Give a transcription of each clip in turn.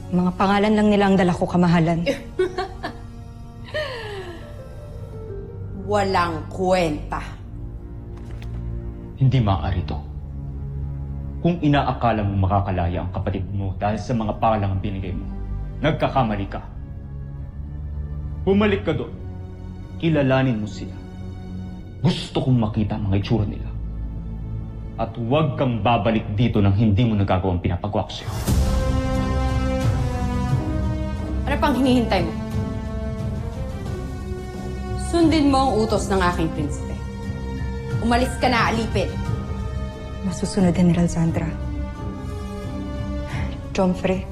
Mga pangalan lang nila ang dala ko, kamahalan. Walang kwenta. Hindi maaari to. Kung inaakala mo makakalaya ang kapatid mo dahil sa mga palang binigay mo, nagkakamali ka. Bumalik ka doon. Kilalanin mo sila. Gusto kong makita ang mga itsura nila. At huwag kang babalik dito nang hindi mo nagagawang pinapagawa ko sa'yo. Ano pang hinihintay mo? Sundin mo ang utos ng aking prinsipe. Umalis ka na, alipin. Masusunod, General Sandra. Jomfrey.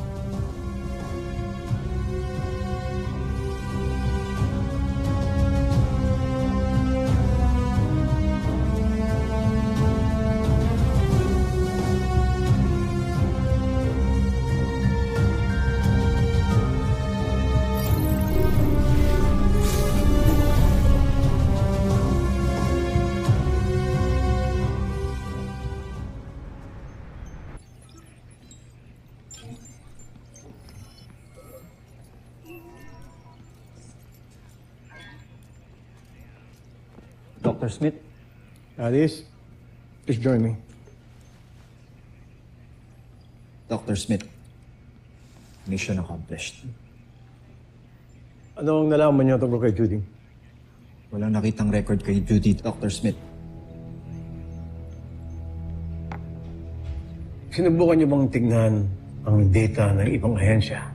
Dr. Smith? Alice, please join me. Dr. Smith, mission accomplished. Ano ang nalaman niyo tungkol kay Judy? Walang nakitang record kay Judy, Dr. Smith. Sinubukan niyo bang tignan ang data ng ibang ahensya?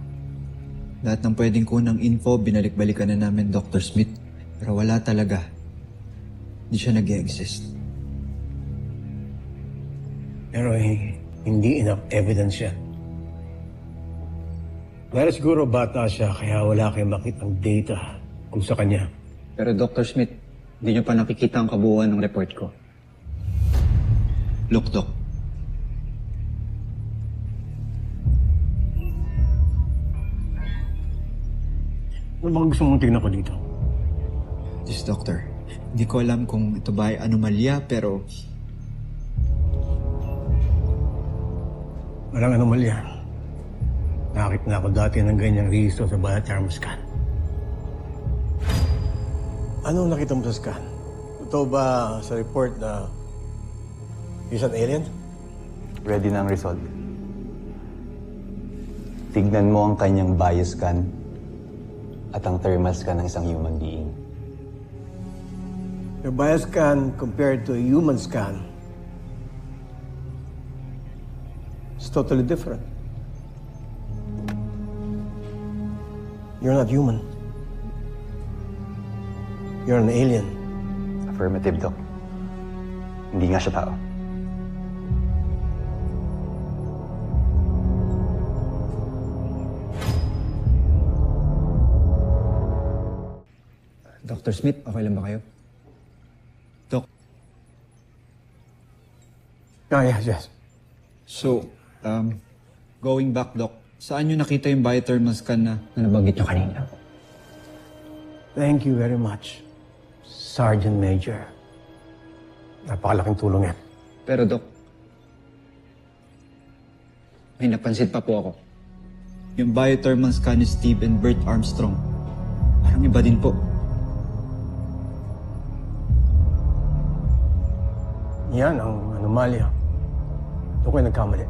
Lahat ng pwedeng kunang info, binalik-balikan na namin, Dr. Smith. Pero wala talaga. Hindi siya nag-e-exist. Pero hindi enough evidence yan. Pero siguro bata siya kaya wala kayong makitang data kung sa kanya. Pero Dr. Smith, hindi niyo pa nakikita ang kabuuan ng report ko. Look, Doc. Ano bang gusto mong tignan ko dito? This doctor, hindi ko alam kung ito ba ay anomalya, pero Walang anomalya. Nakakita na ako dati ng ganyang rehistro sa biochar scan. Anong nakita mo sa scan? Totoo ba sa report na he's an alien? Ready na ang result. Tignan mo ang kanyang bioscan at ang thermal scan ng isang human being. Your bioscan compared to a human scan is totally different. You're not human. You're an alien. Affirmative, Doc. Hindi nga siya tao. Dr. Smith, okay lang ba kayo? Doc, Yes. so, going back, Doc, saan niyo nakita yung biothermal scan na nabanggit niyo kanina? Thank you very much, Sergeant Major. Napakalaking tulong yan. Pero, Doc, may napansin pa po ako. Yung biothermal scan ni Steve and Bert Armstrong, parang iba din po. Yan ang anomalya. Doon kayo nagkamali.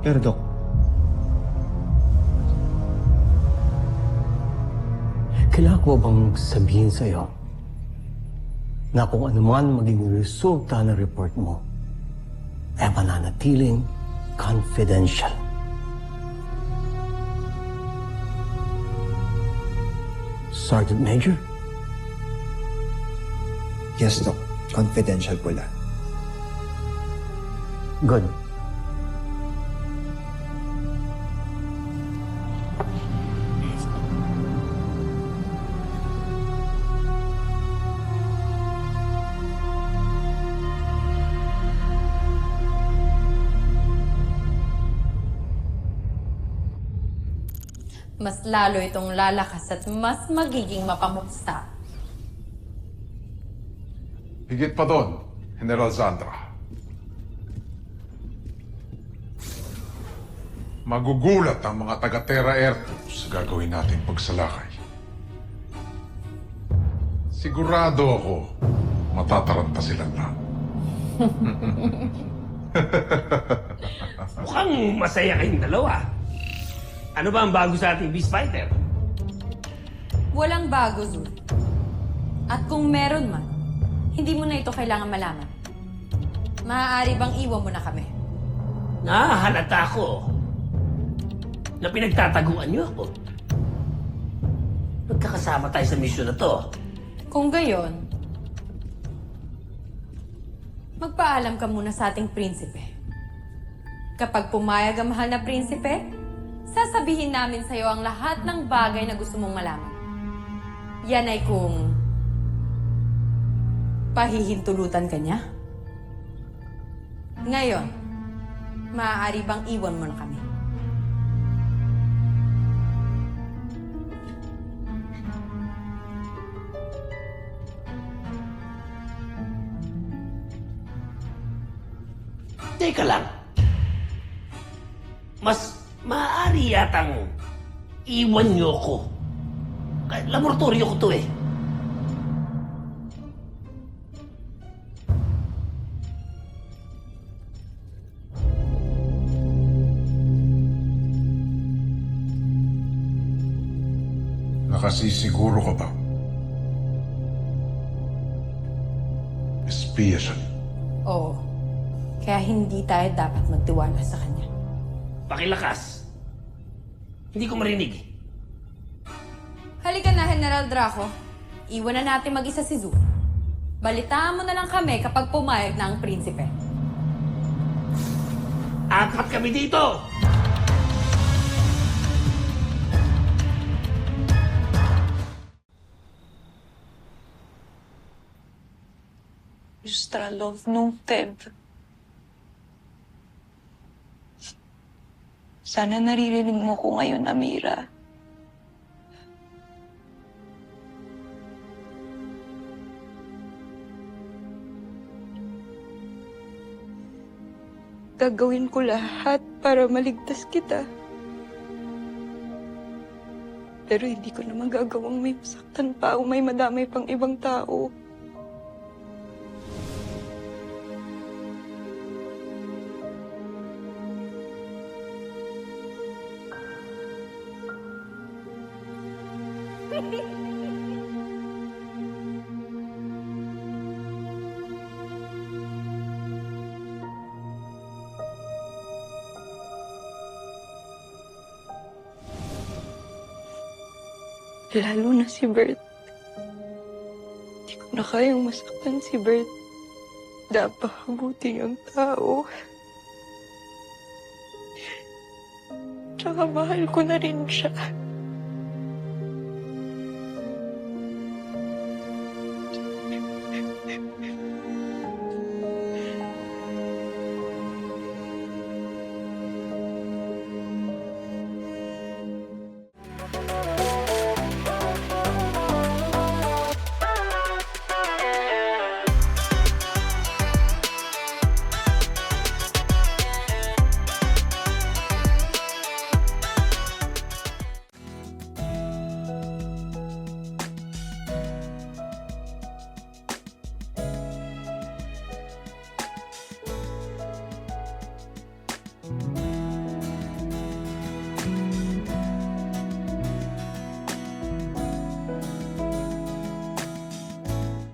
Pero, Doc, Kailangan ko bang sabihin sa'yo na kung ano man maging resulta ng report mo ay mananatiling confidential? Sergeant Major? yes, Doc, confidential po lahat. Good. Mas lalo itong lalakas at mas magiging mapamuksa. Higit pa doon, General Sandra. Magugulat ang mga taga-Terra Airport sa gagawin nating pagsalakay. Sigurado ako, matataranta silang lahat. Mukhang masaya kayong dalawa. Ano ba ang bago sa ating Beast Fighter? Walang bago, Zul. At kung meron man, hindi mo na ito kailangan malaman. Maaari bang iwan mo na kami? Nahahalata ko na pinagtataguan niyo ako. Magkakasama tayo sa misyon na to. Kung gayon, magpaalam ka muna sa ating prinsipe. Kapag pumayag ang mahal na prinsipe, sasabihin namin sa'yo ang lahat ng bagay na gusto mong malaman. Yan ay kung pahihintulutan ka niya. Ngayon, maaari bang iwan mo na kami? Teka lang. Mas maaari yatang iwan niyo ko. Kahit laboratorio ko to eh. Nakasisiguro ka ba? Espiya siya. Oo. Kaya hindi tayo dapat magtiwala sa kanya. Pakilakas. Hindi ko marinig. Halika na, General Draco. Iwan na natin mag-isa si Zu. Balitaan mo na lang kami kapag pumayag na ang prinsipe. Apat kami dito! Justralov nung Teb. Sana naririnig mo ko ngayon, Amira. Gagawin ko lahat para maligtas kita. Pero hindi ko na magagawang may masaktan pa o may madamay pang ibang tao. Lalo na si Bert. Hindi ko na kayang masaktan si Bert. Napakabuti niyang tao. Tsaka mahal ko na rin siya.